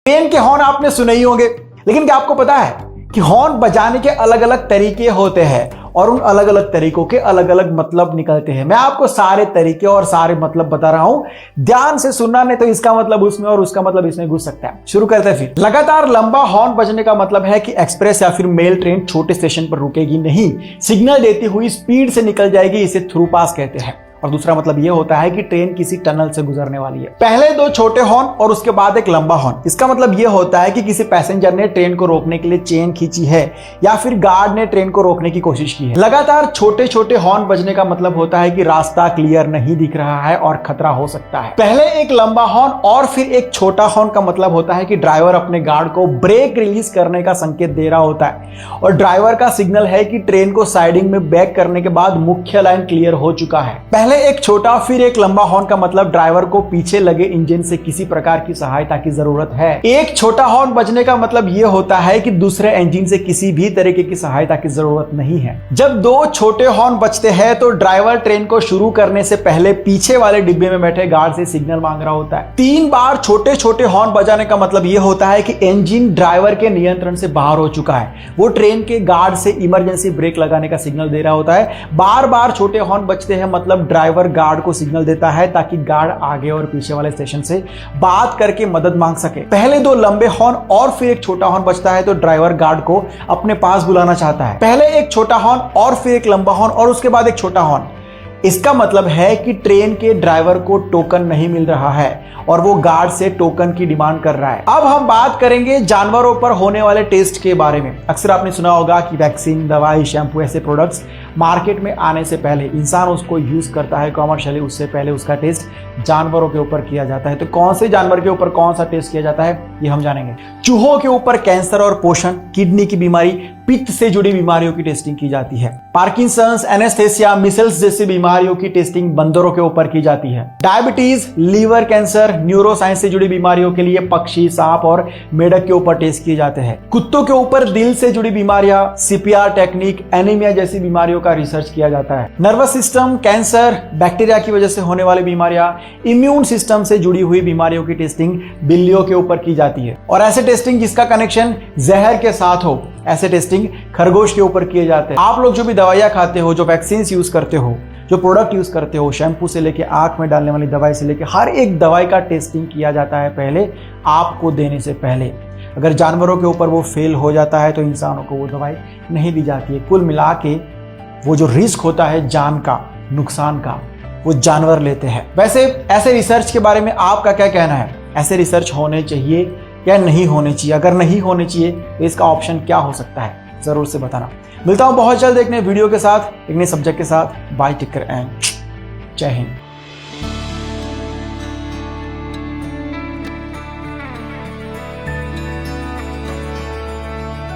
Train के horn आपने सुने ही होंगे, लेकिन क्या आपको पता है कि हॉर्न बजाने के अलग अलग तरीके होते हैं और उन अलग अलग तरीकों के अलग अलग मतलब निकलते हैं। मैं आपको सारे तरीके और सारे मतलब बता रहा हूं, ध्यान से सुनना, नहीं तो इसका मतलब उसमें और उसका मतलब इसमें घुस सकता है। शुरू करते हैं फिर। लगातार लंबा हॉर्न बजने का मतलब है कि एक्सप्रेस या फिर मेल ट्रेन छोटे स्टेशन पर रुकेगी नहीं, सिग्नल देती हुई स्पीड से निकल जाएगी, इसे थ्रू पास कहते हैं। और दूसरा मतलब यह होता है कि ट्रेन किसी टनल से गुजरने वाली है। पहले दो छोटे हॉर्न और उसके बाद एक लंबा हॉर्न, इसका मतलब यह होता है कि किसी पैसेंजर ने ट्रेन को रोकने के लिए चेन खींची है या फिर गार्ड ने ट्रेन को रोकने की कोशिश की है। लगातार छोटे छोटे हॉर्न बजने का मतलब होता है कि रास्ता क्लियर नहीं दिख रहा है और खतरा हो सकता है। पहले एक लंबा हॉर्न और फिर एक छोटा हॉर्न का मतलब होता है कि ड्राइवर अपने गार्ड को ब्रेक रिलीज करने का संकेत दे रहा होता है और ड्राइवर का सिग्नल है कि ट्रेन को साइडिंग में बैक करने के बाद मुख्य लाइन क्लियर हो चुका है। पहले एक छोटा फिर एक लंबा हॉर्न का मतलब ड्राइवर को पीछे लगे इंजन से किसी प्रकार की सहायता की जरूरत है। एक छोटा हॉर्न बजने का मतलब यह होता है कि दूसरे इंजन से किसी भी तरीके की सहायता की जरूरत नहीं है। जब दो छोटे हॉर्न बजते हैं तो ड्राइवर ट्रेन को शुरू करने से पहले पीछे वाले डिब्बे में बैठे गार्ड से सिग्नल मांग रहा होता है। 3 बार छोटे छोटे हॉर्न बजाने का मतलब यह होता है कि इंजन ड्राइवर के नियंत्रण से बाहर हो चुका है, वो ट्रेन के गार्ड से इमरजेंसी ब्रेक लगाने का सिग्नल दे रहा होता है। बार बार छोटे हॉर्न बजते हैं मतलब ड्राइवर गार्ड को सिग्नल देता है ताकि गार्ड आगे और पीछे वाले स्टेशन से बात करके मदद मांग सके। पहले दो लंबे हॉर्न और फिर एक छोटा हॉर्न बजता है तो ड्राइवर गार्ड को अपने पास बुलाना चाहता है। पहले एक छोटा हॉर्न और फिर एक लंबा हॉर्न और उसके बाद एक छोटा हॉर्न, इसका मतलब है कि ट्रेन के ड्राइवर को टोकन नहीं मिल रहा है और वो गार्ड से टोकन की डिमांड कर रहा है। अब हम बात करेंगे जानवरों पर होने वाले टेस्ट के बारे में। अक्सर आपने सुना होगा कि वैक्सीन, दवाई, शैम्पू ऐसे प्रोडक्ट्स मार्केट में आने से पहले इंसान उसको यूज करता है कॉमर्शियली, उससे पहले उसका टेस्ट जानवरों के ऊपर किया जाता है। तो कौन से जानवर के ऊपर कौन सा टेस्ट किया जाता है ये हम जानेंगे। चूहों के ऊपर कैंसर और पोषण, किडनी की बीमारी, पित्त से जुड़ी बीमारियों की टेस्टिंग की जाती है। पार्किंसंस, एनेस्थेसिया, मिसल्स जैसी बीमारियों की टेस्टिंग बंदरों के ऊपर की जाती है। डायबिटीज, लीवर कैंसर, न्यूरोसाइंस से जुड़ी बीमारियों के लिए पक्षी, सांप और मेढक के ऊपर टेस्ट किए जाते हैं। कुत्तों के ऊपर दिल से जुड़ी बीमारियां, सीपीआर टेक्निक, एनीमिया जैसी बीमारियों का रिसर्च किया जाता है। नर्वस सिस्टम, कैंसर, बैक्टीरिया की वजह से होने वाली बीमारियां, इम्यून सिस्टम से जुड़ी हुई बीमारियों की टेस्टिंग बिल्लियों के ऊपर की जाती है। और ऐसे टेस्टिंग जिसका कनेक्शन जहर के साथ हो, ऐसे टेस्टिंग खरगोश के ऊपर किए जाते हैं। आप लोग जो भी दवाइयां खाते हो, जो वैक्सीन यूज करते हो, जो प्रोडक्ट यूज करते हो, शैम्पू से लेके आंख में डालने वाली दवाई से लेके हर एक दवाई का टेस्टिंग किया जाता है पहले, आपको देने से पहले। अगर जानवरों के ऊपर वो फेल हो जाता है तो इंसानों को वो दवाई नहीं दी जाती है। कुल मिला के वो जो रिस्क होता है जान का, नुकसान का, वो जानवर लेते हैं। वैसे ऐसे रिसर्च के बारे में आपका क्या कहना है? ऐसे रिसर्च होने चाहिए या नहीं होने चाहिए? अगर नहीं होने चाहिए तो इसका ऑप्शन क्या हो सकता है, जरूर से बताना। मिलता हूं बहुत जल्द एक नए वीडियो के साथ, एक नए सब्जेक्ट के साथ। बाय, टेक केयर एंड जय हिंद।